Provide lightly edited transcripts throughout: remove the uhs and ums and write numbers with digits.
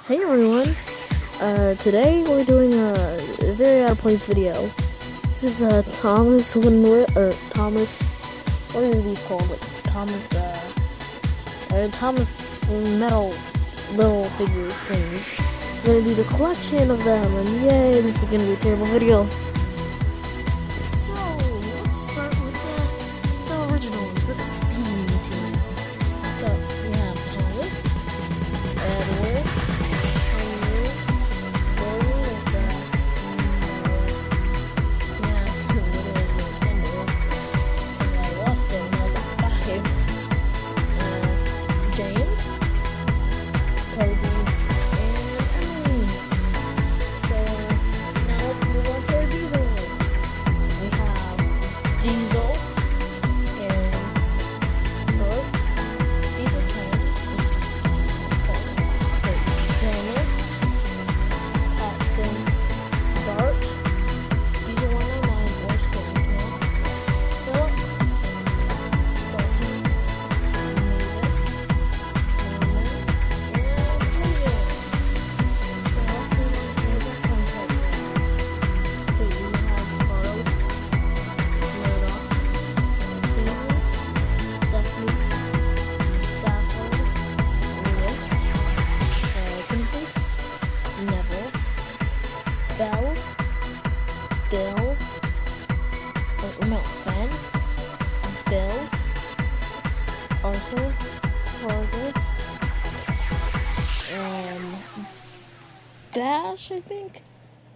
Hey everyone, today we're doing a very out of place video. This is Thomas Winwood, or Thomas, what are these called? Like Thomas metal little figures things. We're gonna do the collection of them, and yay, this is gonna be a terrible video. So, let's start with the original, the Steam team. So, we have Thomas, Edward, Bill, Ben, Bill, Arthur, Fergus, Bash, I think.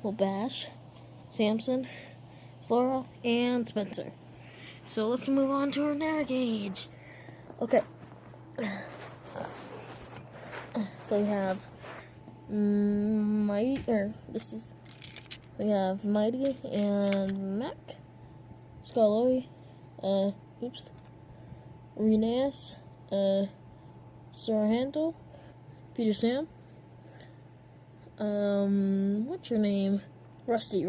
Well, Bash, Samson, Flora, and Spencer. So let's move on to our narrow gauge. Okay. So we have we have Mighty and Mac, Scarloy, Renas, Sarah Handel, Peter Sam, what's your name? Rusty,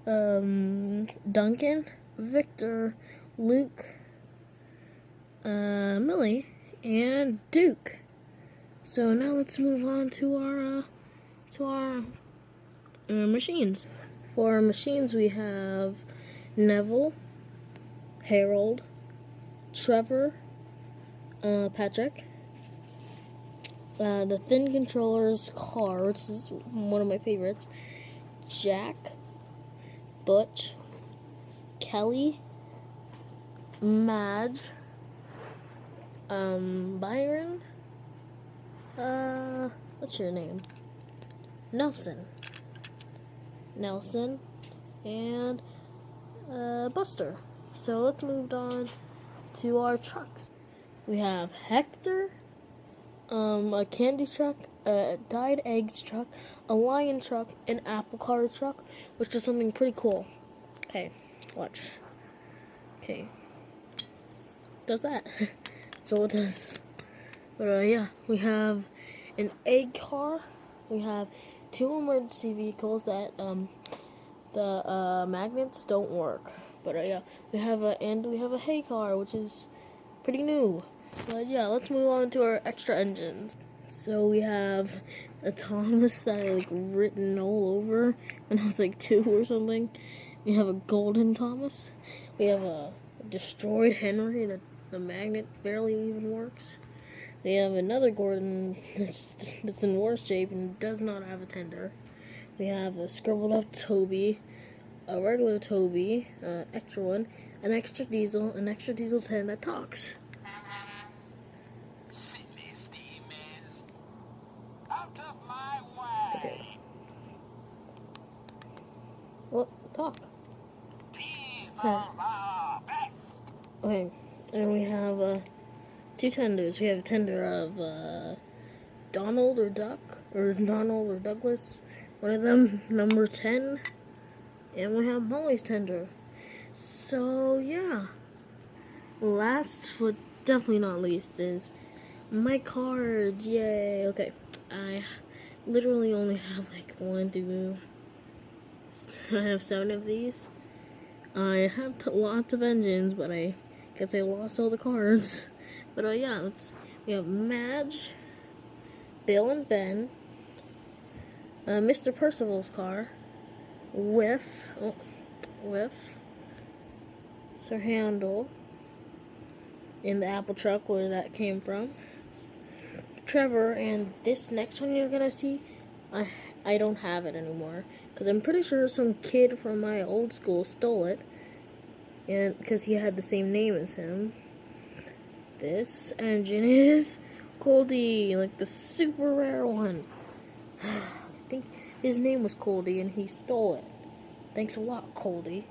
Duncan, Victor, Luke, Millie, and Duke. So now let's move on to our machines. For our machines, we have Neville, Harold, Trevor, Patrick, the Thin Controller's car, which is one of my favorites, Jack, Butch, Kelly, Madge, Byron, what's your name? Nelson, and Buster. So let's move on to our trucks. We have Hector, a candy truck, a dyed eggs truck, a lion truck, an apple car truck, which is something pretty cool. Okay, watch. Okay, does that? So it does. But yeah, we have an egg car. We have 2 emergency vehicles that the magnets don't work. But yeah, we have a hay car, which is pretty new. But yeah, let's move on to our extra engines. So we have a Thomas that I written all over when I was 2 or something. We have a golden Thomas. We have a destroyed Henry that the magnet barely even works. We have another Gordon that's in worse shape and does not have a tender. We have a scribbled up Toby, a regular Toby, extra one, an extra diesel 10 that talks. Okay. Well, talk. Okay, and we have 2 tenders. We have a tender of Donald or Douglas. One of them, number 10. And we have Molly's tender. So, yeah. Last, but definitely not least, is my cards. Yay. Okay. I literally only have 1, 2, I have 7 of these. I have lots of engines, but I guess I lost all the cards. But yeah, let's We have Madge, Bill and Ben, Mr. Percival's car, Whiff, Sir Handel, in the Apple truck where that came from, Trevor, and this next one you're gonna see, I don't have it anymore because I'm pretty sure some kid from my old school stole it, and because he had the same name as him. This engine is Culdee, like the super rare one. I think his name was Culdee and he stole it. Thanks a lot, Culdee.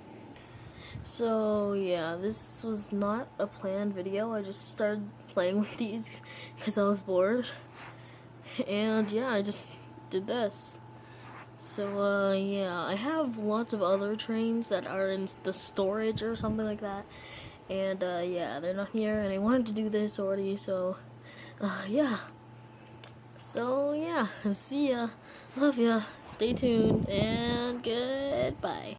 So yeah, this was not a planned video. I just started playing with these because I was bored. And yeah, I just did this. So yeah, I have lots of other trains that are in the storage or something like that. And yeah, they're not here, and I wanted to do this already, so yeah. So yeah, see ya. Love ya. Stay tuned, and goodbye.